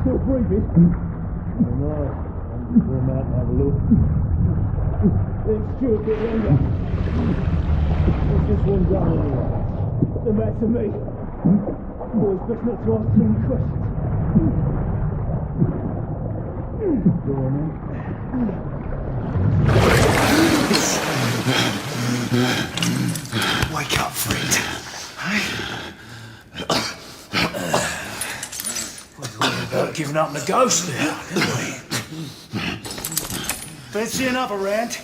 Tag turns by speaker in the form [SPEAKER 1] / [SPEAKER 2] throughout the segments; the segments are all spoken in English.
[SPEAKER 1] still breathing? No, I'm just going out to have a look. It's still a bit longer. What's this one done anyway? The matter to me. Boys, best not to ask too many questions. Go on then.
[SPEAKER 2] Wake up, friend. Hey? We're worried about giving up the ghost there, didn't we? Fancy another round?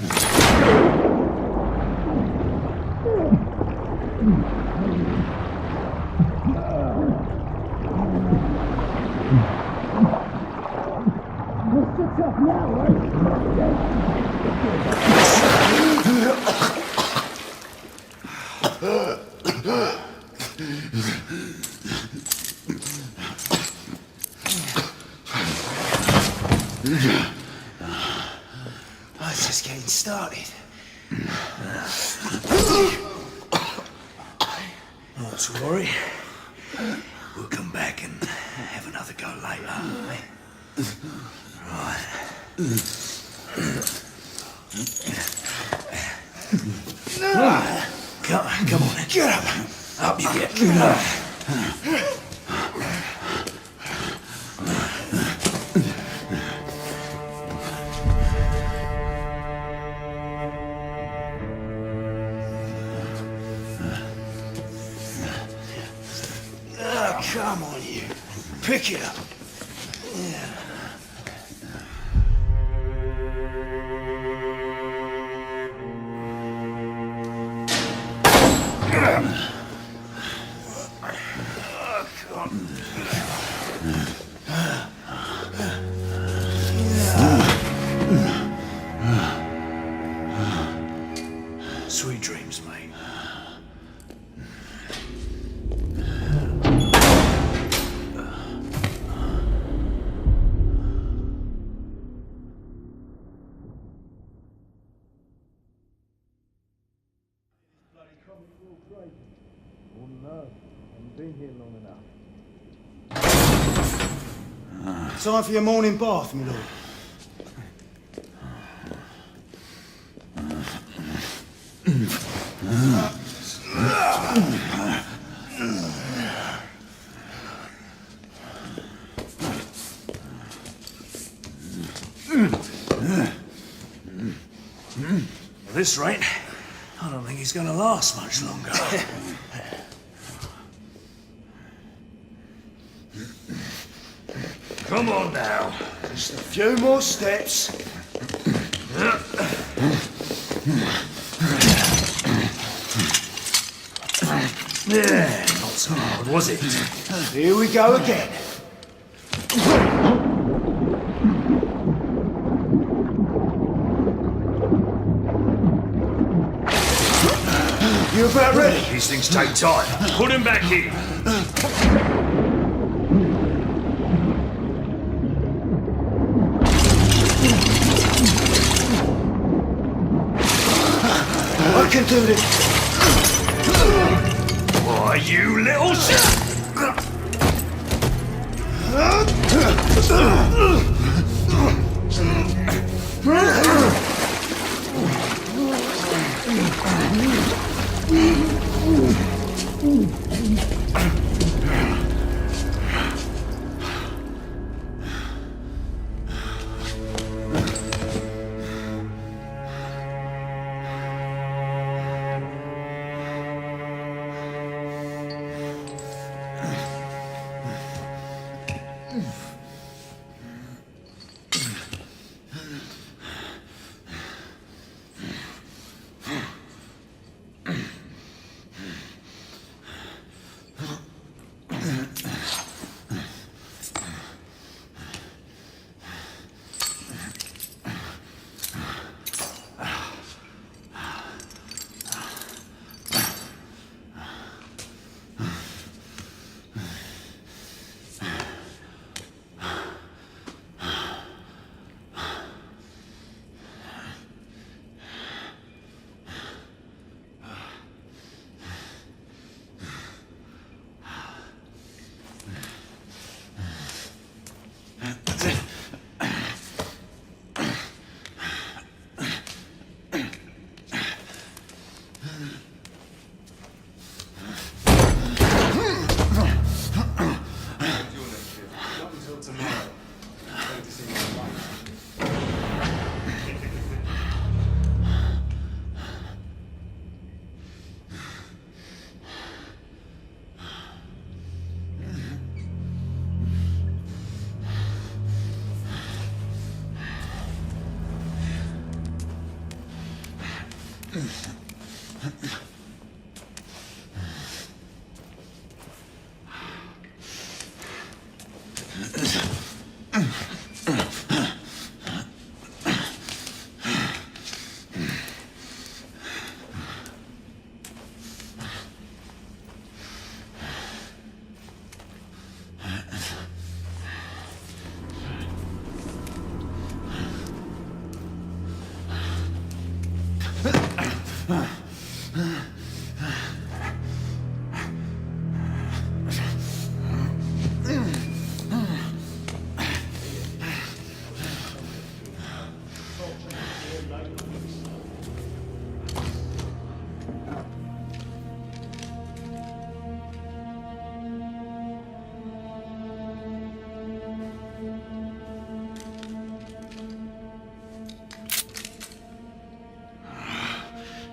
[SPEAKER 1] What's the tough now, eh?
[SPEAKER 2] Oh, it's just getting started. Not to worry. We'll come back and have another go later, eh? Right. Come on, get up. Up you get. Come on, you. Pick it up. Yeah. Sweet dreams, mate.
[SPEAKER 1] Oh no, I haven't been here long enough.
[SPEAKER 2] Time for your morning bath, my lord. At this rate, I don't think he's going to last much longer. Come on now. Just a few more steps. Yeah, not so hard, was it? Here we go again. You about ready? These things take time. Put him back in. I can do this. Why, you little shit!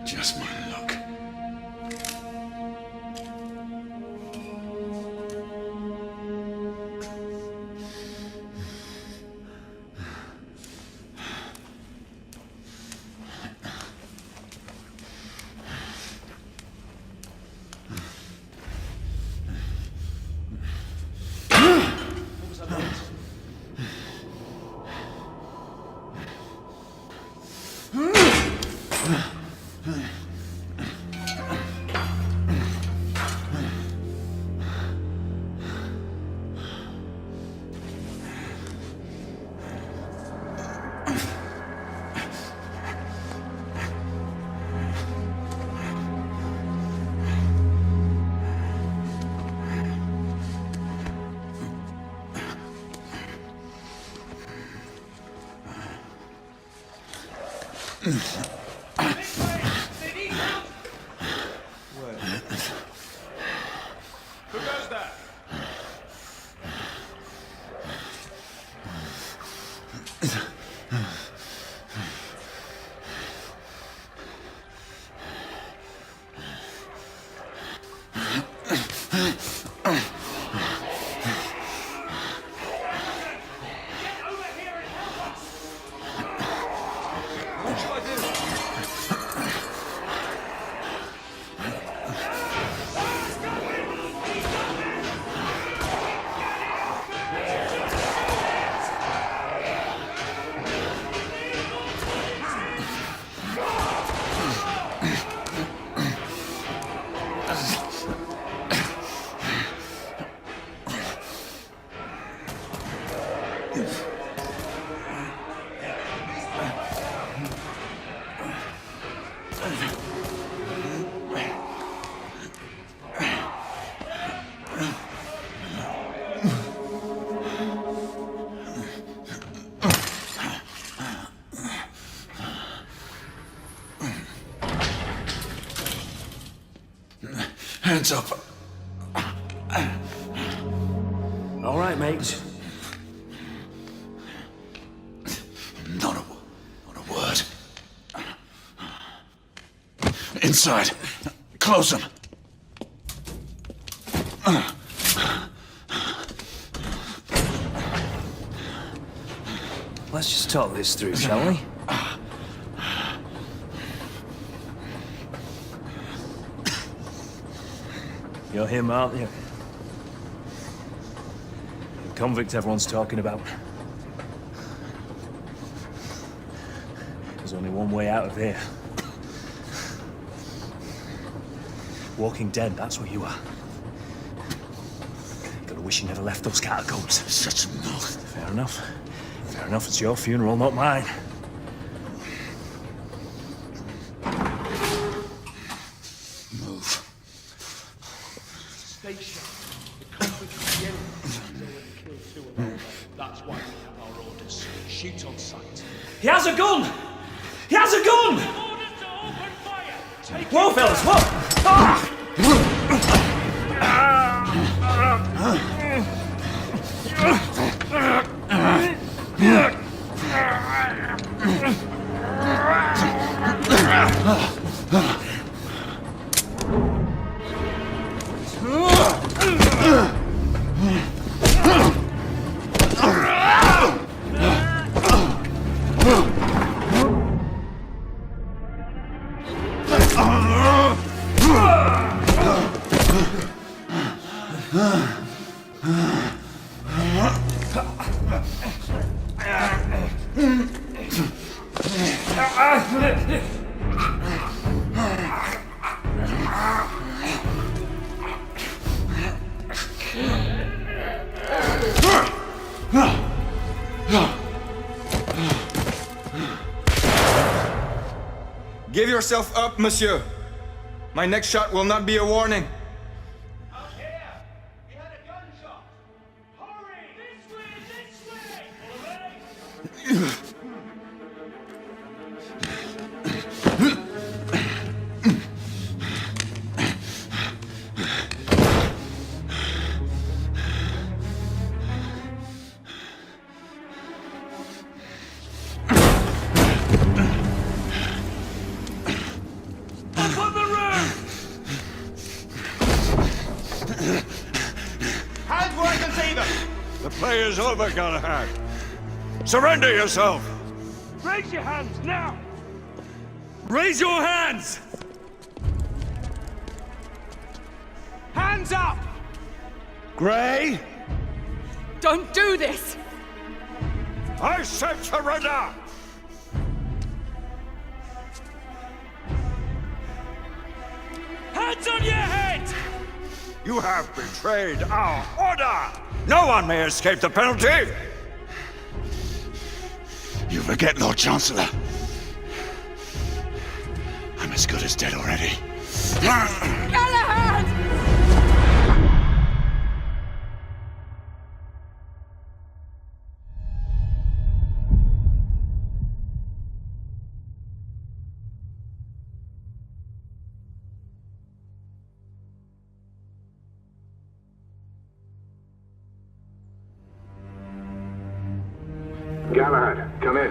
[SPEAKER 2] Just my luck.
[SPEAKER 3] Who does that?
[SPEAKER 2] Hands up.
[SPEAKER 4] All right, mate.
[SPEAKER 2] Not a word. Inside. Close them.
[SPEAKER 4] Let's just talk this through, shall we? You're him, aren't you? The convict everyone's talking about. There's only one way out of here. Walking dead, that's what you are. Gotta wish you never left those catacombs.
[SPEAKER 2] Such a milk.
[SPEAKER 4] Fair enough. Fair enough, it's your funeral, not mine.
[SPEAKER 2] Move.
[SPEAKER 3] Stay sharp. The convict at the end they already killed 2 of them. That's why we have our orders. Shoot on sight.
[SPEAKER 4] He has a gun! He has a gun!
[SPEAKER 3] Orders to open fire! Take
[SPEAKER 4] Whoa,
[SPEAKER 3] it
[SPEAKER 4] fellas,
[SPEAKER 3] down.
[SPEAKER 4] whoa! Ah!
[SPEAKER 5] Give yourself up, monsieur. My next shot will not be a warning.
[SPEAKER 3] Out here! We had a gunshot! Hurry! This way! All right?
[SPEAKER 5] Hands where I can see them!
[SPEAKER 4] The play is over, Galahad. Surrender yourself!
[SPEAKER 3] Raise your hands now!
[SPEAKER 4] Raise your hands!
[SPEAKER 3] Hands up!
[SPEAKER 4] Gray,
[SPEAKER 6] Don't do this!
[SPEAKER 4] I said surrender!
[SPEAKER 3] Hands on your head!
[SPEAKER 4] You have betrayed our order! No one may escape the penalty!
[SPEAKER 2] You forget, Lord Chancellor. I'm as good as dead already.
[SPEAKER 6] Galahad!
[SPEAKER 7] Galahad, come in.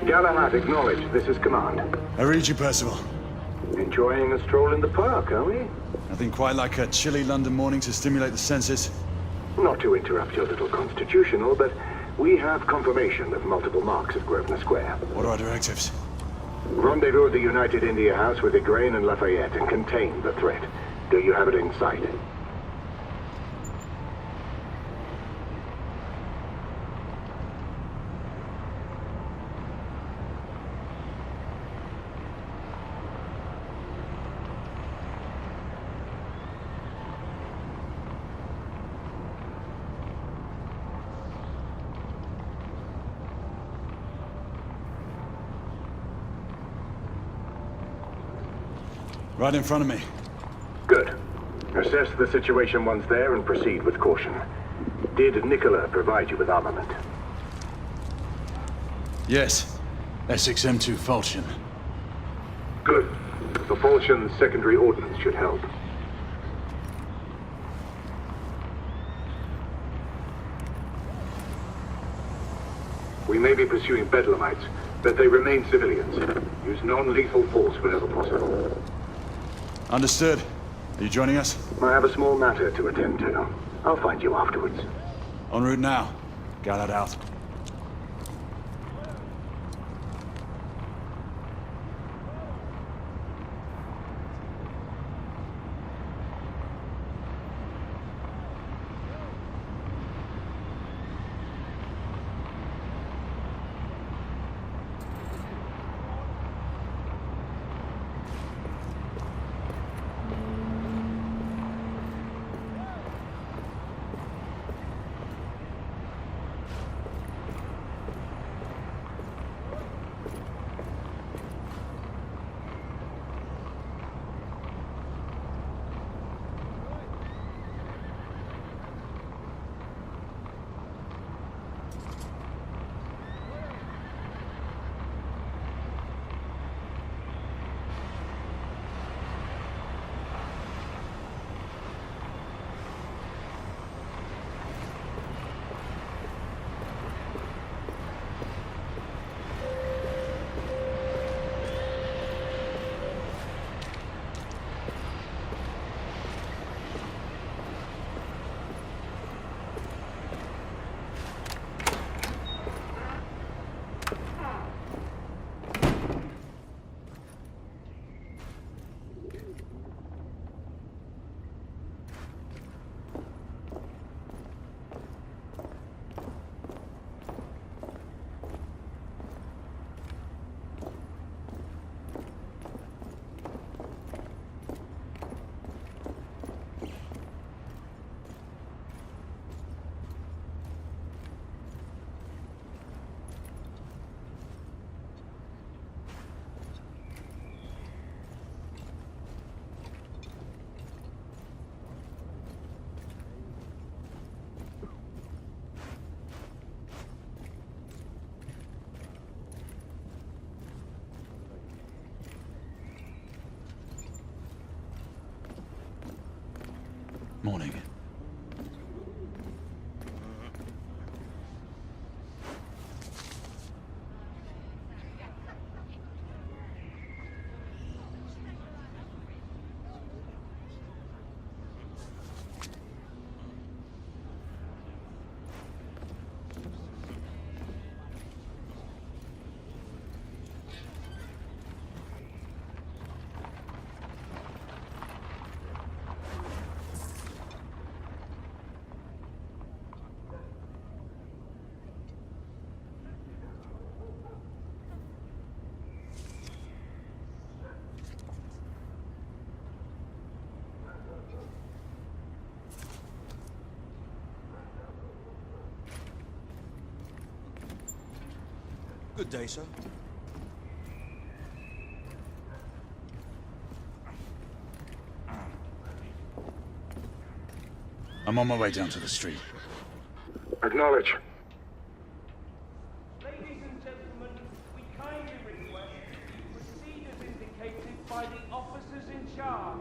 [SPEAKER 7] Galahad, acknowledge. This is command.
[SPEAKER 8] I read you, Percival.
[SPEAKER 7] Enjoying a stroll in the park, are we?
[SPEAKER 8] Nothing quite like a chilly London morning to stimulate the senses.
[SPEAKER 7] Not to interrupt your little constitutional, but we have confirmation of multiple marks at Grosvenor Square.
[SPEAKER 8] What are our directives?
[SPEAKER 7] Rendezvous at the United India House with Victorian and Lafayette and contain the threat. Do you have it in sight?
[SPEAKER 8] Right in front of me.
[SPEAKER 7] Good. Assess the situation once there and proceed with caution. Did Nicola provide you with armament?
[SPEAKER 8] Yes. SXM2 Falchion.
[SPEAKER 7] Good. The Falchion's secondary ordnance should help. We may be pursuing Bedlamites, but they remain civilians. Use non-lethal force whenever possible.
[SPEAKER 8] Understood. Are you joining us?
[SPEAKER 7] I have a small matter to attend to. I'll find you afterwards.
[SPEAKER 8] En route now. Galahad out. morning.
[SPEAKER 9] Good day, sir.
[SPEAKER 8] I'm on my way down to the street.
[SPEAKER 7] Acknowledge.
[SPEAKER 3] Ladies and gentlemen, we kindly request you proceed as indicated by the officers in charge.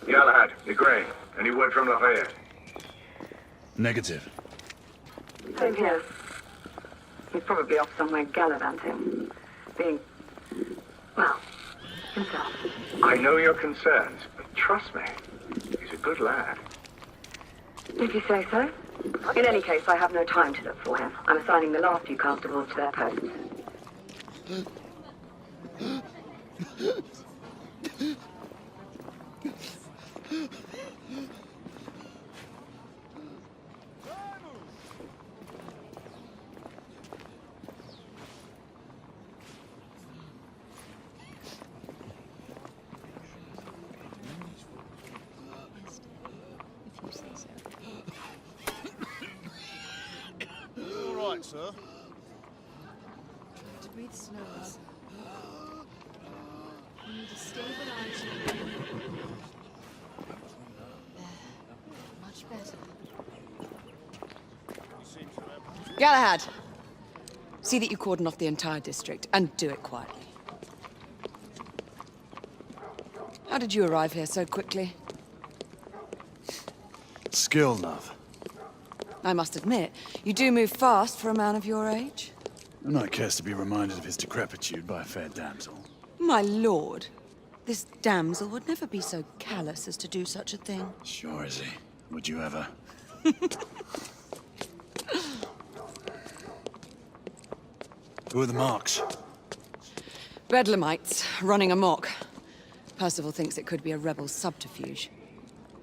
[SPEAKER 7] Galahad, you're Gray. Any word from Lafayette?
[SPEAKER 8] Negative.
[SPEAKER 10] Same here. He's probably off somewhere gallivanting. Being, well, himself.
[SPEAKER 7] I know your concerns, but trust me, he's a good lad.
[SPEAKER 10] If you say so. In any case, I have no time to look for him. I'm assigning the last few constables to their posts.
[SPEAKER 9] All right, sir.
[SPEAKER 6] To breathe slower, sir. You need to stabilize your breathing. There. Much better. Galahad! See that you cordon off the entire district, and do it quietly. How did you arrive here so quickly?
[SPEAKER 8] Skill, love.
[SPEAKER 6] I must admit, you do move fast for a man of your age.
[SPEAKER 8] I'm not cares to be reminded of his decrepitude by a fair damsel.
[SPEAKER 6] My lord, this damsel would never be so callous as to do such a thing.
[SPEAKER 8] Sure is he. Would you ever? Who are the marks?
[SPEAKER 6] Bedlamites, running amok. Percival thinks it could be a rebel subterfuge.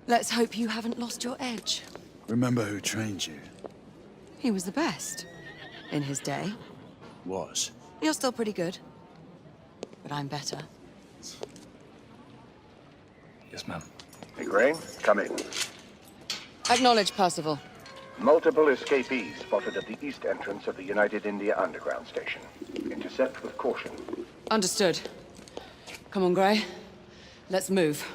[SPEAKER 6] Let's hope you haven't lost your edge.
[SPEAKER 8] Remember who trained you?
[SPEAKER 6] He was the best. In his day.
[SPEAKER 8] Was.
[SPEAKER 6] You're still pretty good. But I'm better.
[SPEAKER 2] Yes, ma'am.
[SPEAKER 7] Hey, Gray, come in.
[SPEAKER 6] Acknowledge, Percival.
[SPEAKER 7] Multiple escapees spotted at the east entrance of the United India Underground Station. Intercept with caution.
[SPEAKER 6] Understood. Come on, Gray. Let's move.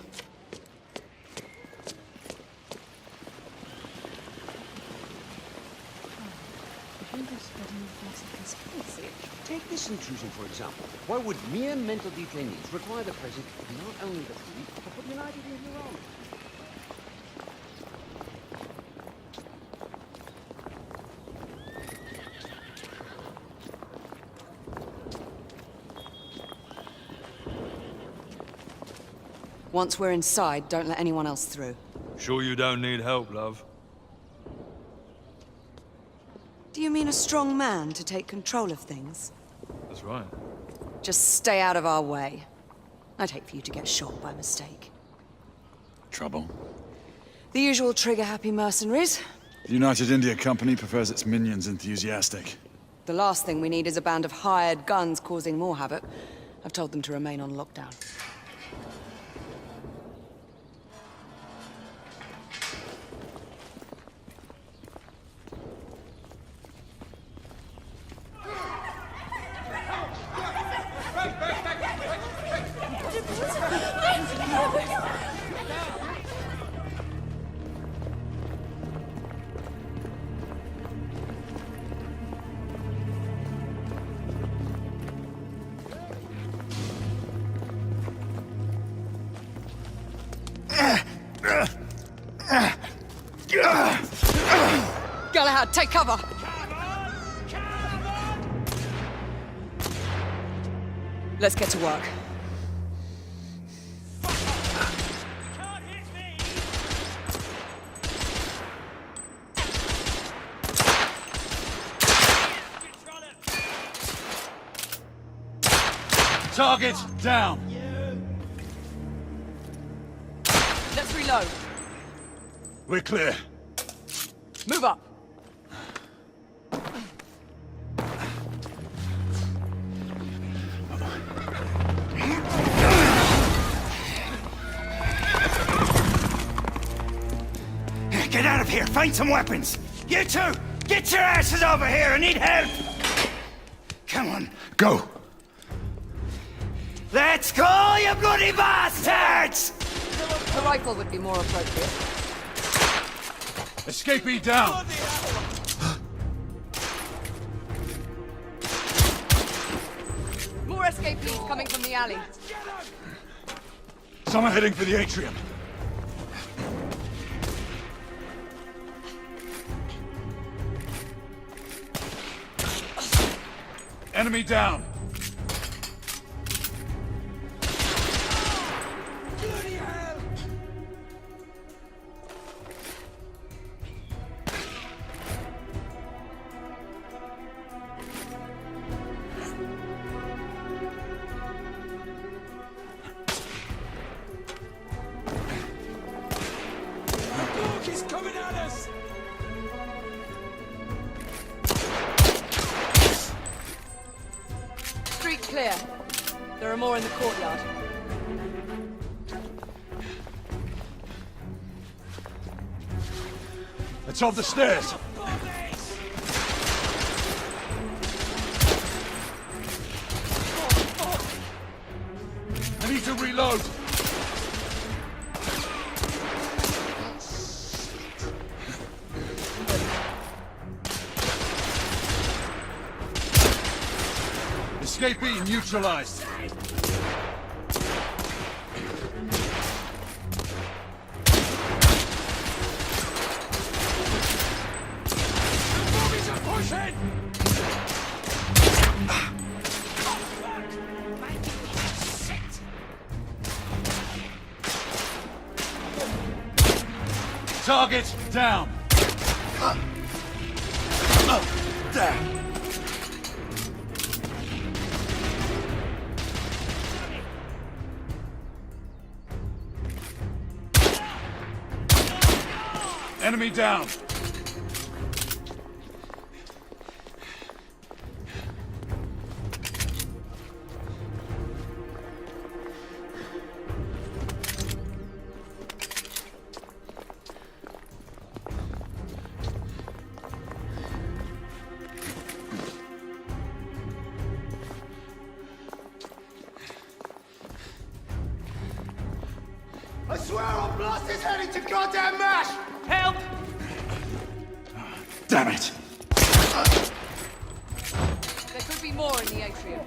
[SPEAKER 11] Take this intrusion, for example. Why would mere mental detainees require the presence of not only the police, but the United India Army?
[SPEAKER 6] Once we're inside, don't let anyone else through.
[SPEAKER 12] Sure you don't need help, love?
[SPEAKER 6] Do you mean a strong man to take control of things?
[SPEAKER 12] That's right.
[SPEAKER 6] Just stay out of our way. I'd hate for you to get shot by mistake.
[SPEAKER 8] Trouble?
[SPEAKER 6] The usual trigger-happy mercenaries.
[SPEAKER 8] The United India Company prefers its minions enthusiastic.
[SPEAKER 6] The last thing we need is a band of hired guns causing more havoc. I've told them to remain on lockdown. Galahad, take cover! Let's get to work.
[SPEAKER 8] Target down.
[SPEAKER 6] Let's reload.
[SPEAKER 8] We're clear.
[SPEAKER 6] Move up.
[SPEAKER 2] Get out of here! Find some weapons! You two! Get your asses over here! I need help! Come on.
[SPEAKER 8] Go.
[SPEAKER 2] Let's go, you bloody bastards!
[SPEAKER 6] The rifle would be more appropriate.
[SPEAKER 8] Escapee down.
[SPEAKER 6] More escapees coming from the alley.
[SPEAKER 8] Someone heading for the atrium. Enemy down.
[SPEAKER 2] He's coming at us!
[SPEAKER 6] Street clear. There are more in the courtyard.
[SPEAKER 8] It's off the stairs. I need to reload. Escapee neutralized. Target down. There. Enemy down.
[SPEAKER 1] I swear I'll blast his head into goddamn mash! Help!
[SPEAKER 8] Damn it.
[SPEAKER 6] There could be more in the atrium.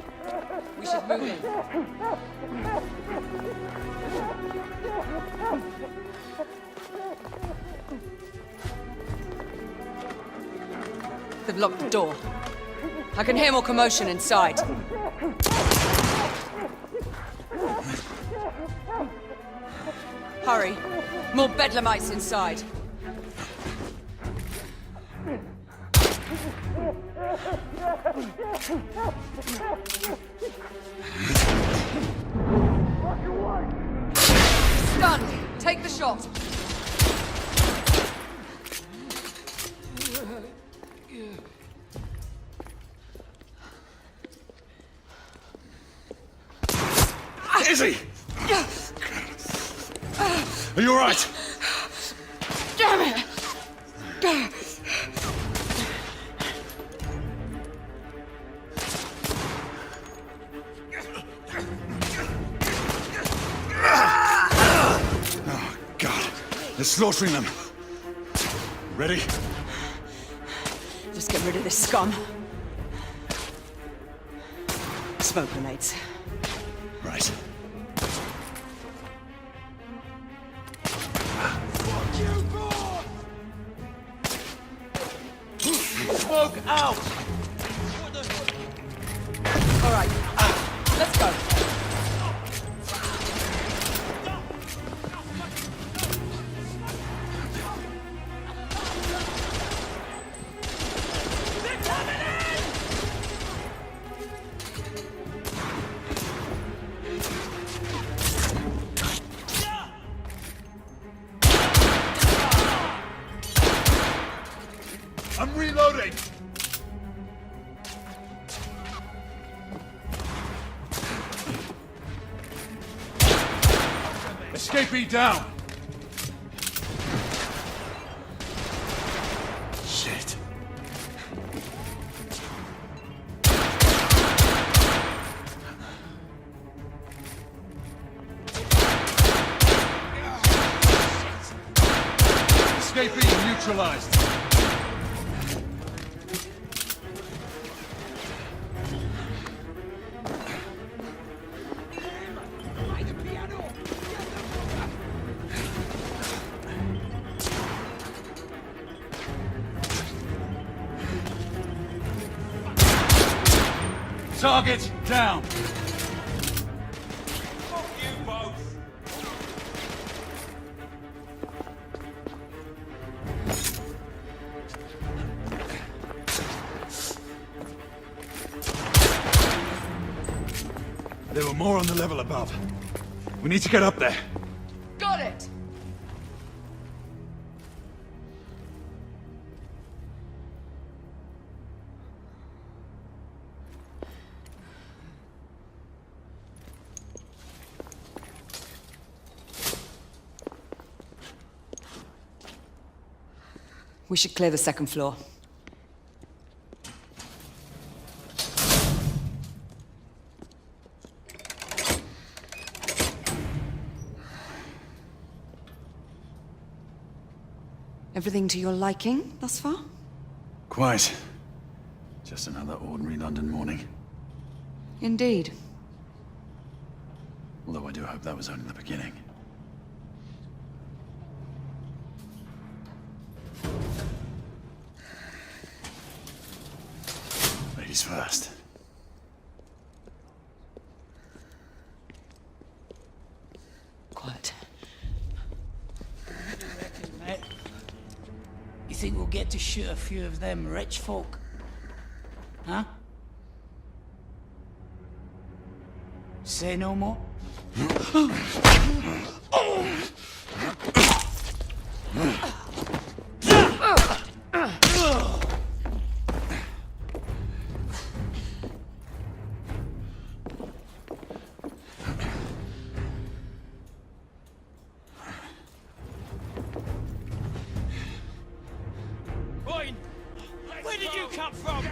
[SPEAKER 6] We should move in. They've locked the door. I can hear more commotion inside. Hurry. More bedlamites inside. Stunned. Take the shot.
[SPEAKER 8] Izzy! Are you all right?
[SPEAKER 6] Damn it!
[SPEAKER 8] Oh, God. They're slaughtering them. Ready?
[SPEAKER 6] Just get rid of this scum. Smoke grenades.
[SPEAKER 8] Right.
[SPEAKER 9] Smoke out!
[SPEAKER 6] All right, let's go.
[SPEAKER 9] I'm reloading! Escapee down!
[SPEAKER 8] Shit.
[SPEAKER 9] Escapee neutralized. Target down!
[SPEAKER 8] There were more on the level above. We need to get up there.
[SPEAKER 6] Got it! We should clear the second floor. Everything to your liking thus far?
[SPEAKER 8] Quite. Just another ordinary London morning.
[SPEAKER 6] Indeed.
[SPEAKER 8] Although I do hope that was only the beginning. Ladies first.
[SPEAKER 6] Quiet.
[SPEAKER 13] Mate, you think we'll get to shoot a few of them rich folk? Huh? Say no more?
[SPEAKER 3] Where did you come from?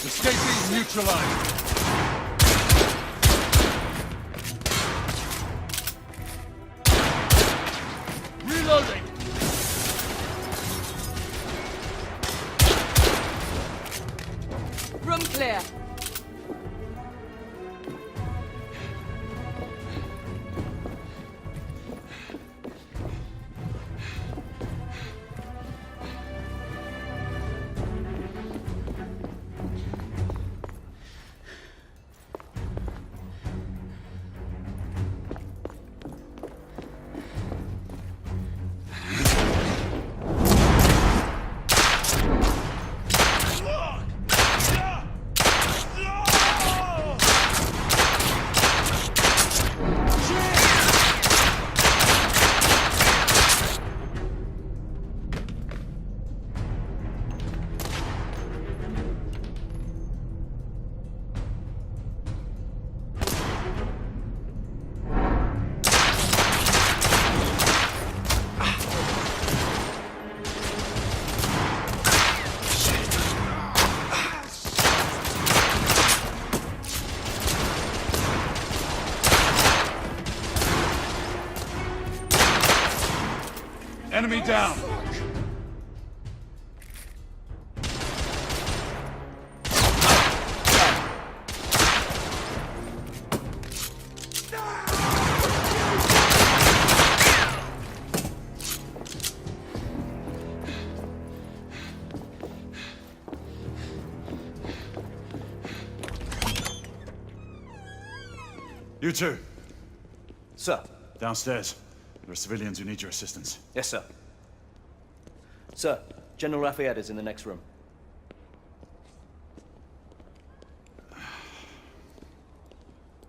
[SPEAKER 9] Escapee neutralized. Reloading. Enemy down.
[SPEAKER 8] You two,
[SPEAKER 14] Sir.
[SPEAKER 8] downstairs. There are civilians who need your assistance.
[SPEAKER 14] Yes, sir. Sir, General Lafayette is in the next room.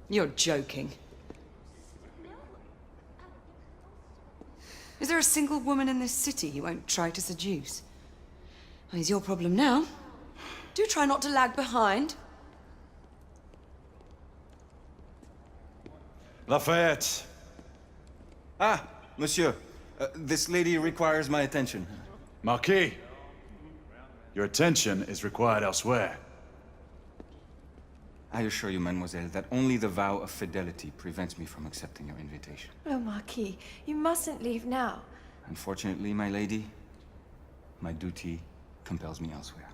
[SPEAKER 6] You're joking. Is there a single woman in this city you won't try to seduce? Well, it's your problem now. Do try not to lag behind.
[SPEAKER 8] Lafayette!
[SPEAKER 5] Ah, monsieur. This lady requires my attention.
[SPEAKER 8] Marquis! Your attention is required elsewhere.
[SPEAKER 5] I assure you, mademoiselle, that only the vow of fidelity prevents me from accepting your invitation.
[SPEAKER 15] Oh, Marquis, you mustn't leave now.
[SPEAKER 5] Unfortunately, my lady, my duty compels me elsewhere.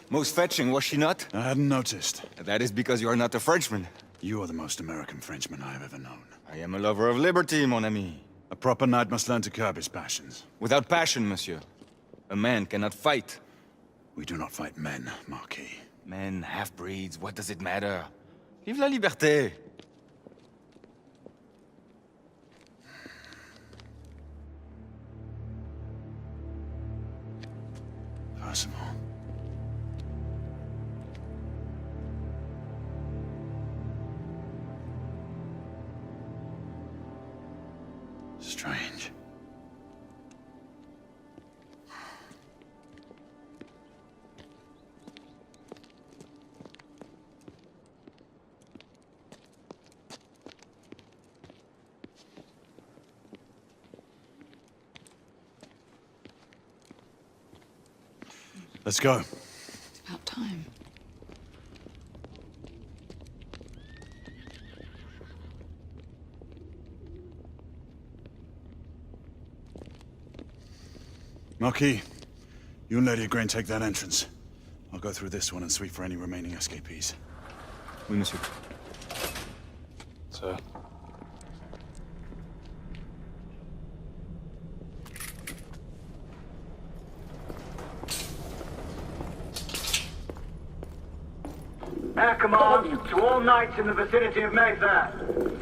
[SPEAKER 5] Most fetching, was she not?
[SPEAKER 8] I hadn't noticed.
[SPEAKER 5] That is because you are not a Frenchman.
[SPEAKER 8] You are the most American Frenchman I have ever known.
[SPEAKER 5] I am a lover of liberty, mon ami.
[SPEAKER 8] A proper knight must learn to curb his passions.
[SPEAKER 5] Without passion, monsieur, a man cannot fight.
[SPEAKER 8] We do not fight men, Marquis.
[SPEAKER 5] Men, half-breeds, what does it matter? Vive la liberté!
[SPEAKER 8] Possible. Strange. Let's go.
[SPEAKER 6] It's about time.
[SPEAKER 8] Marquis, you and Lady Grain take that entrance. I'll go through this one and sweep for any remaining escapees.
[SPEAKER 5] Oui, monsieur.
[SPEAKER 8] Sir.
[SPEAKER 16] Air command to all knights in the vicinity of Mayfair.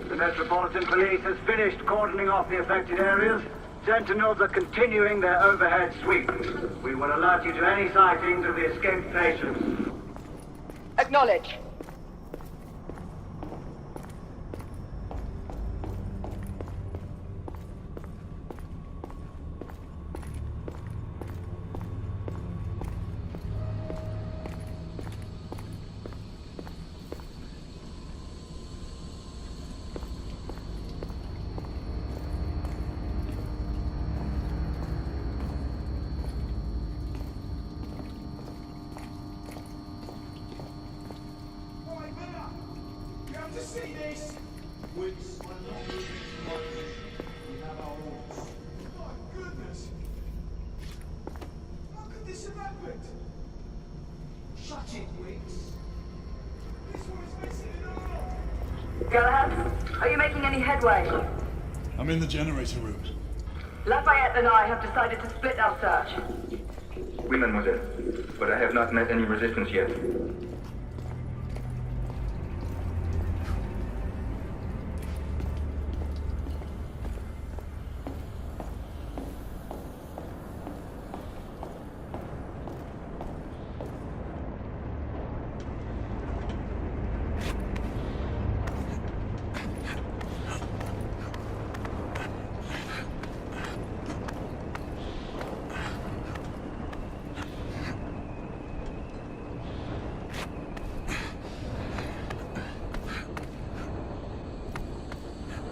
[SPEAKER 16] The Metropolitan Police has finished cordoning off the affected areas. Sentinels are continuing their overhead sweep. We will alert you to any sightings of the escaped patients.
[SPEAKER 10] Acknowledge. Galahad, are you making any headway?
[SPEAKER 8] I'm in the generator room.
[SPEAKER 10] Lafayette and I have decided to split our search.
[SPEAKER 5] Oui, mademoiselle. But I have not met any resistance yet.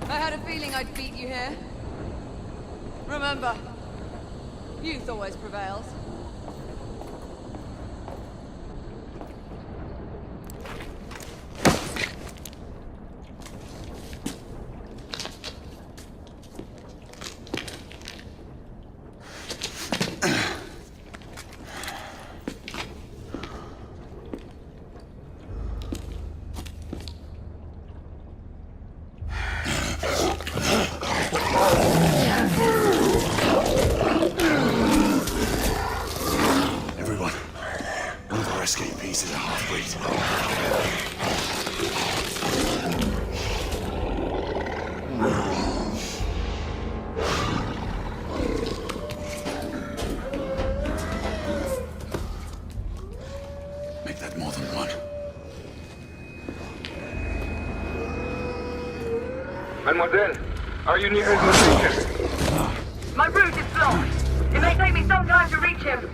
[SPEAKER 6] I had a feeling I'd beat you here. Remember, Youth always prevails.
[SPEAKER 8] Escapees is a half-breed. Make that more than one.
[SPEAKER 7] Mademoiselle, are you near his location?
[SPEAKER 10] My route is blocked. It may take me some time to reach him.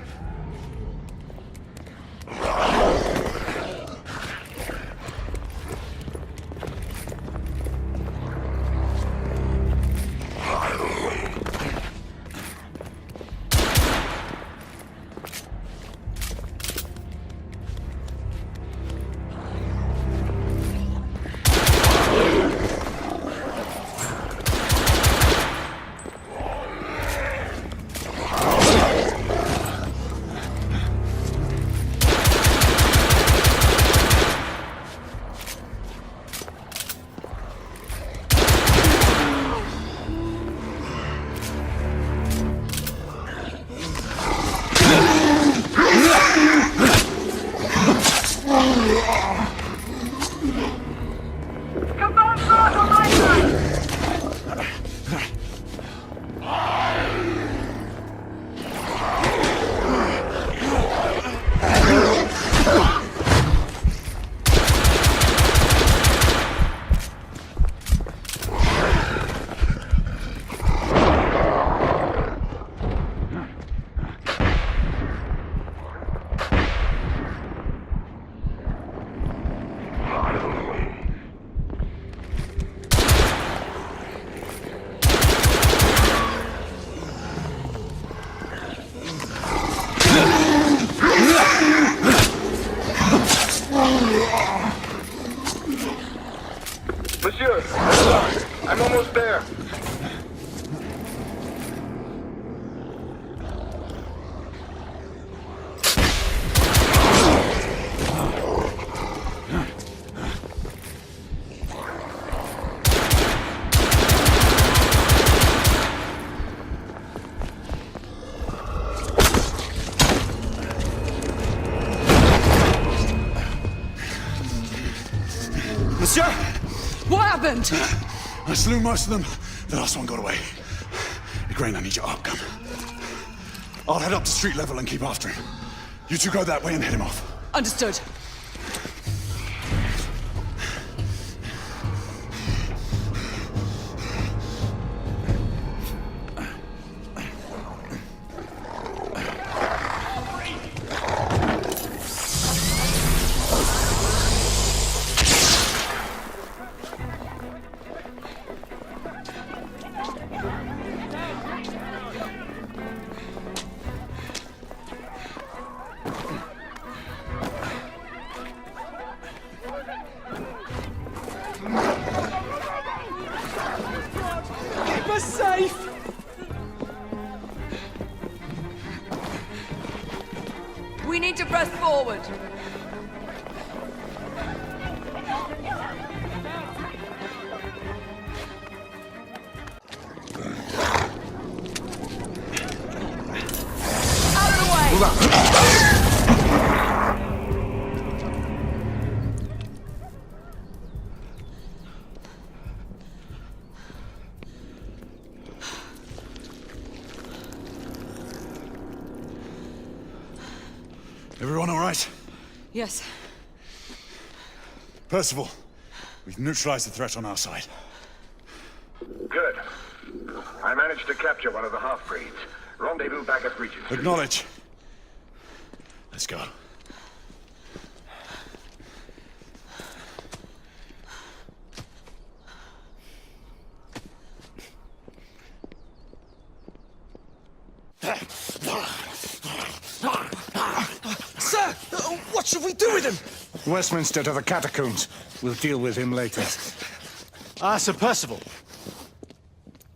[SPEAKER 7] Monsieur, I'm almost there.
[SPEAKER 8] Monsieur!
[SPEAKER 6] What happened?
[SPEAKER 8] I slew most of them. The last one got away. Grain, I need your arc gun. I'll head up to street level and keep after him. You two go that way and head him off.
[SPEAKER 6] Understood.
[SPEAKER 1] Keep us safe!
[SPEAKER 6] We need to press forward. Out of the way!
[SPEAKER 5] Move out.
[SPEAKER 8] Everyone all right?
[SPEAKER 6] Yes.
[SPEAKER 8] Percival, we've neutralized the threat on our side.
[SPEAKER 7] Good. I managed to capture one of the half-breeds. Rendezvous back at Regent Street.
[SPEAKER 8] Acknowledge. Let's go.
[SPEAKER 17] What should we do with him?
[SPEAKER 8] Westminster to the catacombs. We'll deal with him later.
[SPEAKER 17] Ah, Sir Percival.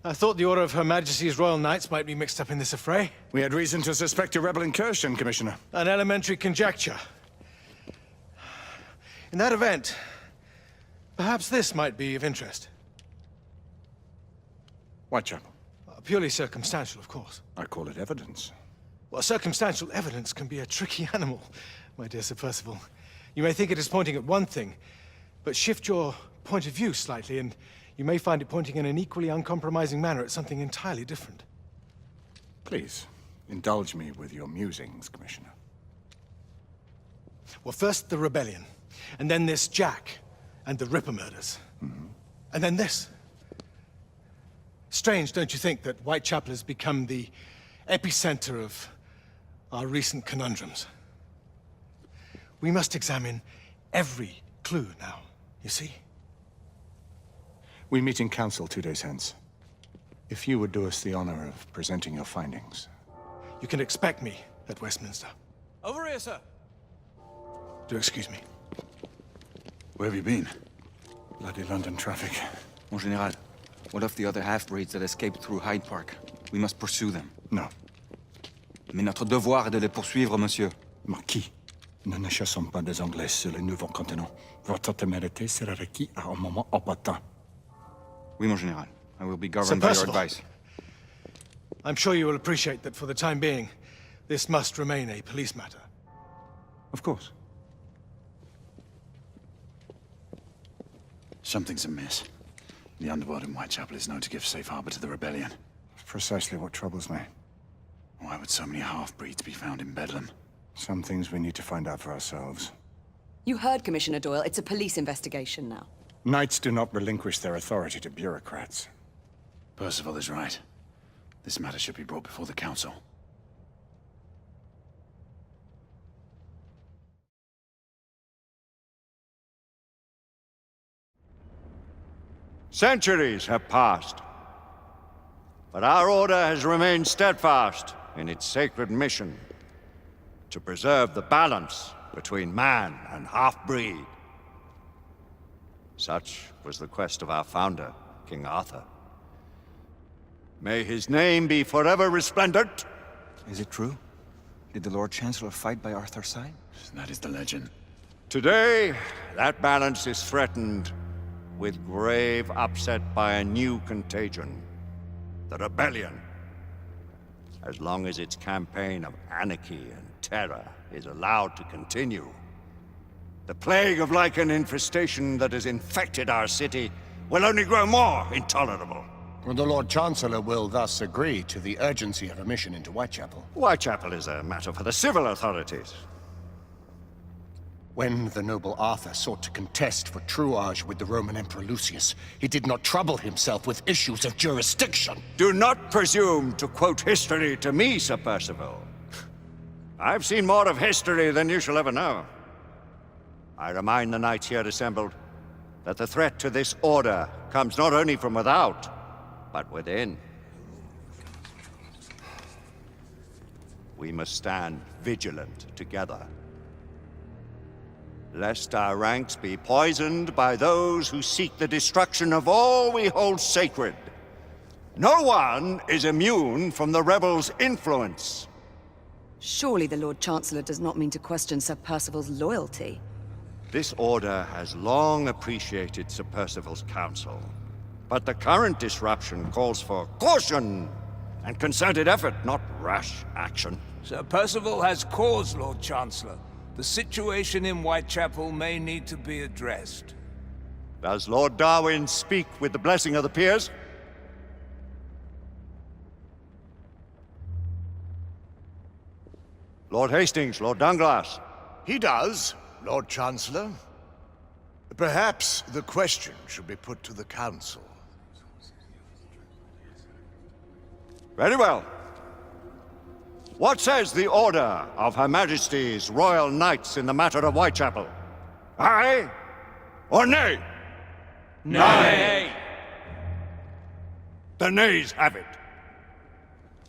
[SPEAKER 17] I thought the Order of Her Majesty's Royal Knights might be mixed up in this affray.
[SPEAKER 8] We had reason to suspect a rebel incursion, Commissioner.
[SPEAKER 17] An elementary conjecture. In that event, perhaps this might be of interest.
[SPEAKER 8] Whitechapel.
[SPEAKER 17] Purely circumstantial, of course.
[SPEAKER 8] I call it evidence.
[SPEAKER 17] Well, circumstantial evidence can be a tricky animal, my dear Sir Percival. You may think it is pointing at one thing, but shift your point of view slightly, and you may find it pointing in an equally uncompromising manner at something entirely different.
[SPEAKER 8] Please, indulge me with your musings, Commissioner.
[SPEAKER 17] Well, first the rebellion, and then this Jack, and the Ripper murders. And then this. Strange, don't you think, that Whitechapel has become the epicenter of our recent conundrums? We must examine every clue now, you see?
[SPEAKER 8] We meet in council 2 days hence. If you would do us the honor of presenting your findings.
[SPEAKER 17] You can expect me at Westminster.
[SPEAKER 12] Over here, sir.
[SPEAKER 17] Do excuse me.
[SPEAKER 8] Where have you been? Bloody London traffic.
[SPEAKER 5] Mon Général, what of the other half-breeds that escaped through Hyde Park? We must pursue them.
[SPEAKER 8] No.
[SPEAKER 5] Mais notre devoir est de les poursuivre, monsieur.
[SPEAKER 8] Marquis, nous ne chassons pas des Anglais sur le nouveau continent. Votre témérité sera requise à un moment opportun.
[SPEAKER 5] Oui, mon Général. I will be governed by your advice.
[SPEAKER 17] I'm sure you will appreciate that for the time being, this must remain a police matter.
[SPEAKER 8] Of course.
[SPEAKER 9] Something's amiss. The underworld in Whitechapel is known to give safe harbor to the rebellion.
[SPEAKER 8] Precisely what troubles me.
[SPEAKER 9] Why would so many half-breeds be found in Bedlam?
[SPEAKER 8] Some things we need to find out for ourselves.
[SPEAKER 6] You heard, Commissioner Doyle. It's a police investigation now.
[SPEAKER 8] Knights do not relinquish their authority to bureaucrats.
[SPEAKER 9] Percival is right. This matter should be brought before the council.
[SPEAKER 4] Centuries have passed, but our order has remained steadfast in its sacred mission to preserve the balance between man and half-breed. Such was the quest of our founder, King Arthur. May his name be forever resplendent.
[SPEAKER 5] Is it true? Did the Lord Chancellor fight by Arthur's side?
[SPEAKER 9] That is the legend.
[SPEAKER 4] Today, that balance is threatened with grave upset by a new contagion, the rebellion. As long as its campaign of anarchy and terror is allowed to continue, the plague of lichen infestation that has infected our city will only grow more intolerable.
[SPEAKER 18] The Lord Chancellor will thus agree to the urgency of a mission into Whitechapel.
[SPEAKER 4] Whitechapel is a matter for the civil authorities.
[SPEAKER 18] When the noble Arthur sought to contest for truage with the Roman Emperor Lucius, he did not trouble himself with issues of jurisdiction.
[SPEAKER 4] Do not presume to quote history to me, Sir Percival. I've seen more of history than you shall ever know. I remind the knights here assembled that the threat to this order comes not only from without, but within. We must stand vigilant together, lest our ranks be poisoned by those who seek the destruction of all we hold sacred. No one is immune from the rebels' influence.
[SPEAKER 6] Surely the Lord Chancellor does not mean to question Sir Percival's loyalty.
[SPEAKER 4] This order has long appreciated Sir Percival's counsel, but the current disruption calls for caution and concerted effort, not rash action.
[SPEAKER 19] Sir Percival has cause, Lord Chancellor. The situation in Whitechapel may need to be addressed.
[SPEAKER 4] Does Lord Darwin speak with the blessing of the peers? Lord Hastings, Lord Dunglass.
[SPEAKER 20] He does, Lord Chancellor. Perhaps the question should be put to the Council.
[SPEAKER 4] Very well. What says the Order of Her Majesty's Royal Knights in the matter of Whitechapel? Aye or nay?
[SPEAKER 19] Nay.
[SPEAKER 4] The nays have it.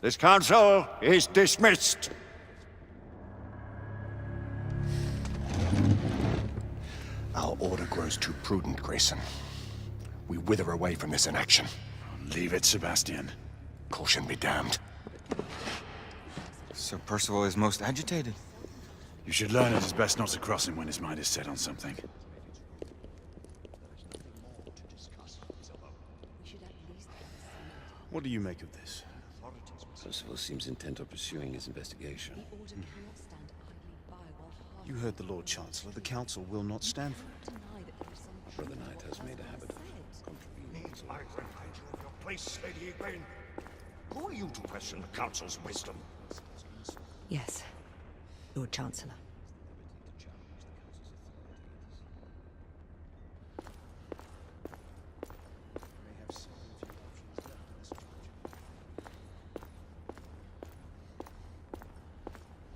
[SPEAKER 4] This council is dismissed.
[SPEAKER 18] Our order grows too prudent, Grayson. We wither away from this inaction.
[SPEAKER 9] Leave it, Sebastian.
[SPEAKER 18] Caution be damned.
[SPEAKER 5] Sir Percival is most agitated.
[SPEAKER 9] You should learn it is best not to cross him when his mind is set on something.
[SPEAKER 8] What do you make of this?
[SPEAKER 11] Percival seems intent on pursuing his investigation.
[SPEAKER 8] You heard the Lord Chancellor. The Council will not stand for it.
[SPEAKER 11] My brother Knight has made a habit of contravening.
[SPEAKER 18] I remind you of your place, Lady Egwene. Who are you to question the Council's wisdom?
[SPEAKER 6] Yes, Lord Chancellor.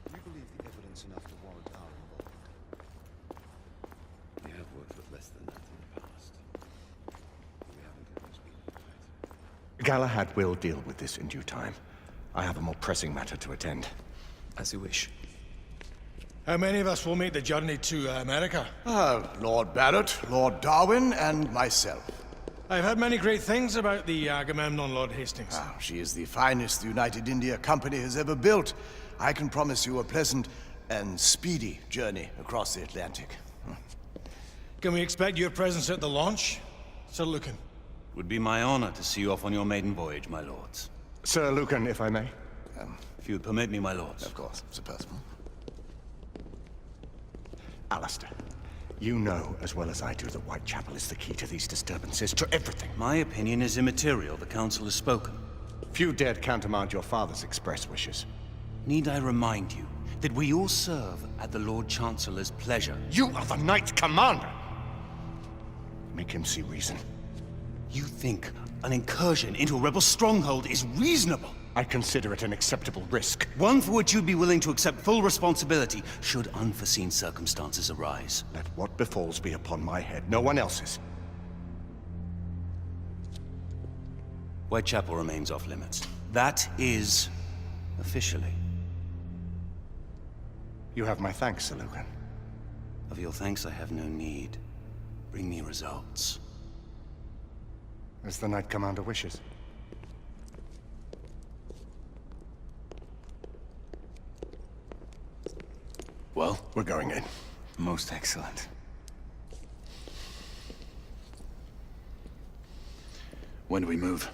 [SPEAKER 8] Do you believe the evidence enough to warrant our involvement?
[SPEAKER 11] We have worked with less than that in the past. We haven't always been right.
[SPEAKER 18] Galahad will deal with this in due time. I have a more pressing matter to attend.
[SPEAKER 5] As you wish.
[SPEAKER 17] How many of us will make the journey to America?
[SPEAKER 20] Lord Barrett, Lord Darwin, and myself.
[SPEAKER 17] I've heard many great things about the Agamemnon, Lord Hastings.
[SPEAKER 20] She is the finest the United India Company has ever built. I can promise you a pleasant and speedy journey across the Atlantic.
[SPEAKER 17] Can we expect your presence at the launch, Sir Lucan?
[SPEAKER 21] Would be my honor to see you off on your maiden voyage, my lords.
[SPEAKER 18] Sir Lucan, if I may.
[SPEAKER 21] If you would permit me, my lords.
[SPEAKER 20] Of course, Sir Percival.
[SPEAKER 18] Alistair, you know as well as I do that Whitechapel is the key to these disturbances, to everything.
[SPEAKER 21] My opinion is immaterial. The Council has spoken.
[SPEAKER 18] Few dared countermand your father's express wishes.
[SPEAKER 21] Need I remind you that we all serve at the Lord Chancellor's pleasure?
[SPEAKER 18] You are the Knight Commander! Make him see reason.
[SPEAKER 21] You think an incursion into a rebel stronghold is reasonable?
[SPEAKER 18] I consider it an acceptable risk.
[SPEAKER 21] One for which you'd be willing to accept full responsibility should unforeseen circumstances arise.
[SPEAKER 18] Let what befalls be upon my head, no one else's.
[SPEAKER 21] Whitechapel remains off limits. That is officially.
[SPEAKER 18] You have my thanks, Sir Lucan.
[SPEAKER 21] Of your thanks I have no need. Bring me results.
[SPEAKER 18] As the Knight Commander wishes.
[SPEAKER 9] Well,
[SPEAKER 18] we're going in.
[SPEAKER 5] Most excellent.
[SPEAKER 9] When do we move?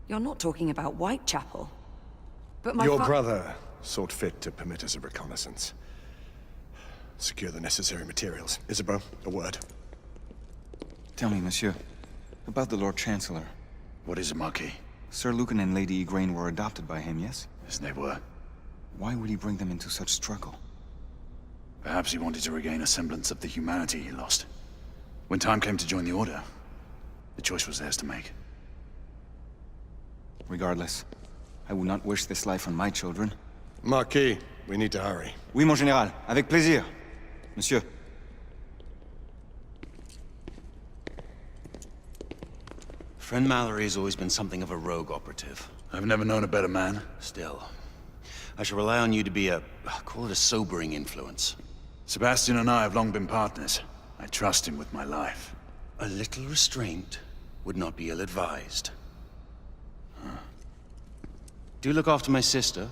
[SPEAKER 6] You're not talking about Whitechapel. But my
[SPEAKER 18] Your brother sought fit to permit us a reconnaissance. Secure the necessary materials. Isabeau, a word.
[SPEAKER 5] Tell me, monsieur, about the Lord Chancellor.
[SPEAKER 9] What is it, Marquis?
[SPEAKER 5] Sir Lucan and Lady Egwene were adopted by him, yes?
[SPEAKER 9] Yes, they were.
[SPEAKER 5] Why would he bring them into such struggle?
[SPEAKER 9] Perhaps he wanted to regain a semblance of the humanity he lost. When time came to join the Order, the choice was theirs to make.
[SPEAKER 5] Regardless, I would not wish this life on my children.
[SPEAKER 18] Marquis, we need to hurry.
[SPEAKER 5] Oui, mon général. Avec plaisir. Monsieur.
[SPEAKER 21] Friend Mallory has always been something of a rogue operative.
[SPEAKER 9] I've never known a better man.
[SPEAKER 21] Still, I shall rely on you to be call it a sobering influence.
[SPEAKER 9] Sebastian and I have long been partners. I trust him with my life.
[SPEAKER 21] A little restraint would not be ill-advised. Do look after my sister,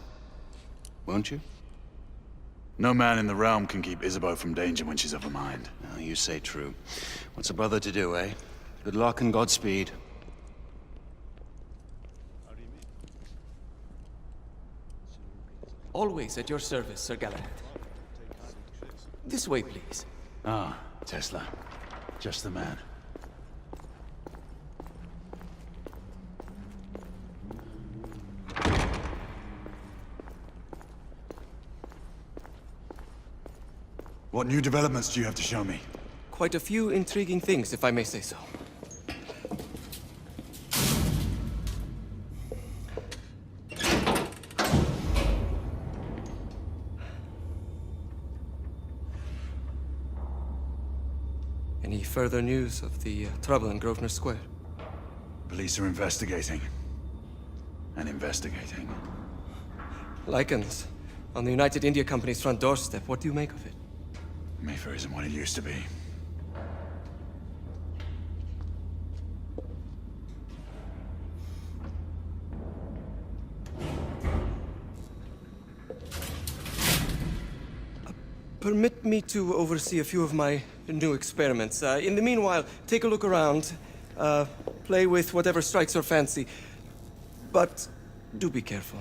[SPEAKER 21] won't you?
[SPEAKER 9] No man in the realm can keep Isabeau from danger when she's of a mind.
[SPEAKER 21] Oh, you say true. What's a brother to do, eh? Good luck and Godspeed.
[SPEAKER 22] Always at your service, Sir Galahad. This way, please.
[SPEAKER 9] Ah, Tesla. Just the man. What new developments do you have to show me?
[SPEAKER 22] Quite a few intriguing things, if I may say so. Any further news of the trouble in Grosvenor Square?
[SPEAKER 9] Police are investigating. And investigating.
[SPEAKER 22] Lichens. On the United India Company's front doorstep. What do you make of it?
[SPEAKER 9] Mayfair isn't what it used to be.
[SPEAKER 2] permit me to oversee a few of my new experiments. In the meanwhile, take a look around. Play with whatever strikes your fancy. But do be careful.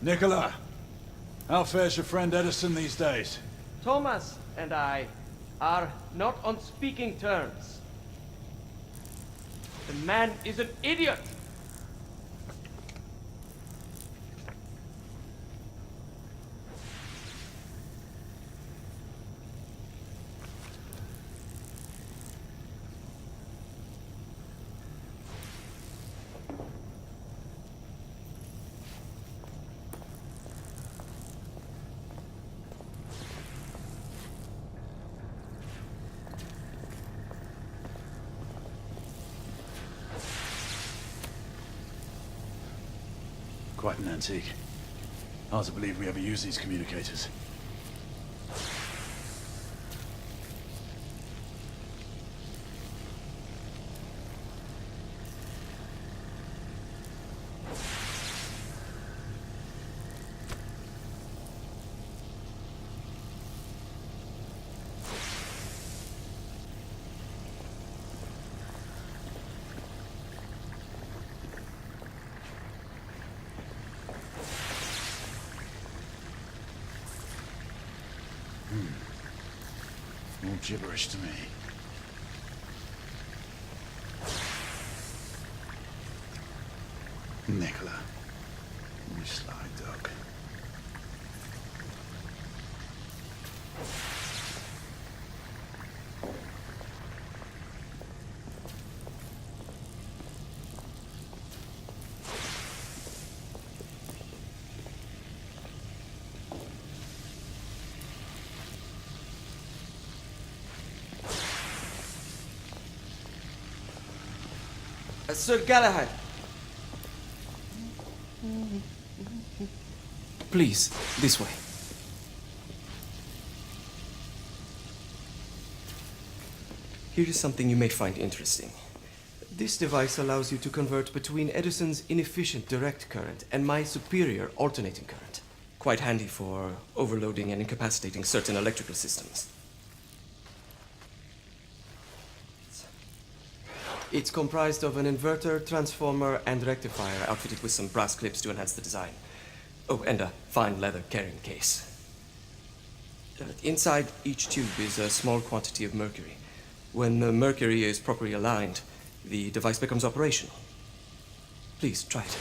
[SPEAKER 9] Nicola, how fares your friend Edison these days?
[SPEAKER 2] Thomas and I are not on speaking terms. The man is an idiot!
[SPEAKER 9] Quite an antique. Hard to believe we ever use these communicators. All gibberish to me. Nicola, you sly dog.
[SPEAKER 2] Sir Galahad. Please, this way. Here is something you may find interesting. This device allows you to convert between Edison's inefficient direct current and my superior alternating current. Quite handy for overloading and incapacitating certain electrical systems. It's comprised of an inverter, transformer, and rectifier outfitted with some brass clips to enhance the design. Oh, and a fine leather carrying case. Inside each tube is a small quantity of mercury. When the mercury is properly aligned, the device becomes operational. Please, try it.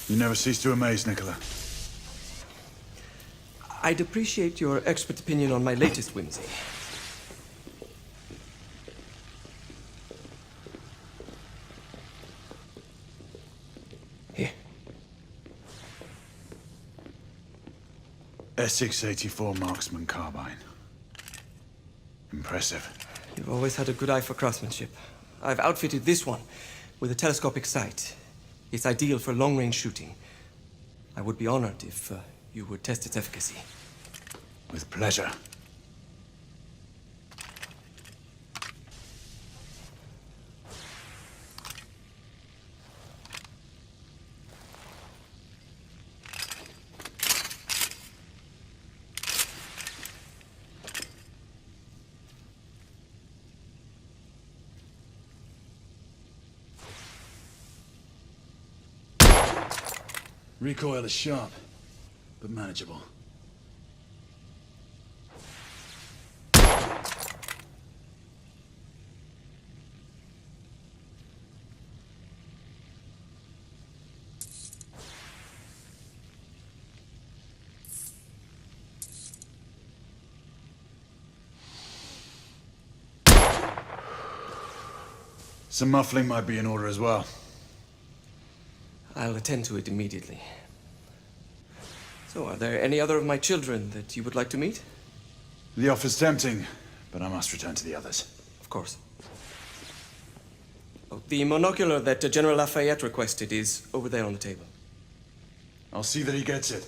[SPEAKER 9] You never cease to amaze, Nicola.
[SPEAKER 2] I'd appreciate your expert opinion on my latest whimsy. Here.
[SPEAKER 9] S684 Marksman Carbine. Impressive.
[SPEAKER 2] You've always had a good eye for craftsmanship. I've outfitted this one with a telescopic sight. It's ideal for long-range shooting. I would be honored if you would test its efficacy.
[SPEAKER 9] With pleasure. Recoil is sharp, but manageable. Some muffling might be in order as well.
[SPEAKER 2] I'll attend to it immediately. So, are there any other of my children that you would like to meet?
[SPEAKER 9] The offer's tempting, but I must return to the others.
[SPEAKER 2] Of course. Oh, the monocular that General Lafayette requested is over there on the table.
[SPEAKER 9] I'll see that he gets it.